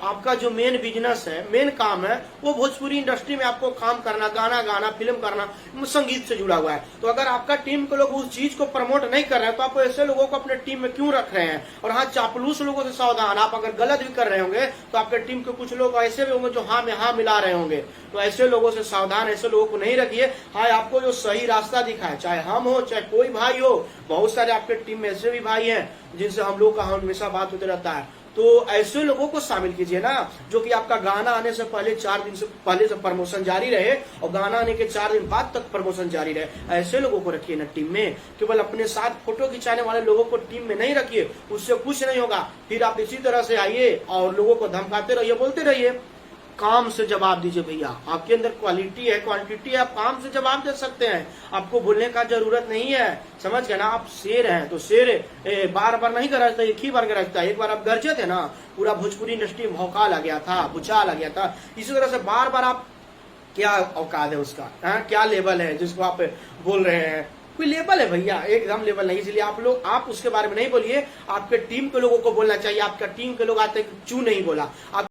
आपका जो main business है, मेन काम है, वो भोजपुरी इंडस्ट्री में आपको काम करना, गाना गाना, फिल्म करना, संगीत से जुड़ा हुआ है। तो अगर आपका टीम के लोग उस चीज को प्रमोट नहीं कर रहे हैं तो आप ऐसे लोगों को अपने टीम में क्यों रख रहे हैं? और हाँ, चापलूस लोगों से सावधान। आप अगर गलत भी कर रहे होंगे तो आपके टीम के कुछ लोग ऐसे भी होंगे जो हाँ में हाँ मिला रहे होंगे। तो ऐसे लोगों से सावधान, ऐसे लोगों को नहीं रखिए। हाँ, आपको जो सही रास्ता दिखाए, चाहे हम हो चाहे कोई भाई हो, बहुत सारे आपके टीम में ऐसे भी भाई हैं जिनसे हम लोग का हमेशा बात होते रहता है। तो ऐसे लोगों को शामिल कीजिए ना, जो कि आपका गाना आने से पहले 4 दिन से पहले से प्रमोशन जारी रहे और गाना आने के 4 दिन बाद तक प्रमोशन जारी रहे। ऐसे लोगों को रखिए ना टीम में। केवल अपने साथ फोटो खिंचाने वाले लोगों को टीम में नहीं रखिए, उससे कुछ नहीं होगा। फिर आप इसी तरह से आइए और लोगों को धमकाते रहिए, बोलते रहिए। काम से जवाब दीजिए भैया, आपके अंदर क्वालिटी है, क्वांटिटी है, आप काम से जवाब दे सकते हैं। आपको बोलने का जरूरत नहीं है, समझ गए ना? आप शेर हैं तो शेर बार बार नहीं गरजता, एक ही बार गरजता है। एक बार आप गरजे थे ना, पूरा भोजपुरी इंडस्ट्री में भौकाल आ गया था, भूचाल आ गया था। इसी तरह से बार बार आप, क्या औकात है उसका? क्या लेवल है जिसको आप बोल रहे हैं? कोई लेवल है भैया? एकदम लेवल नहीं। इसलिए आप उसके बारे में नहीं बोलिए। आपके टीम के लोगों को बोलना चाहिए। आपका टीम के लोग आते क्यों नहीं बोला? आप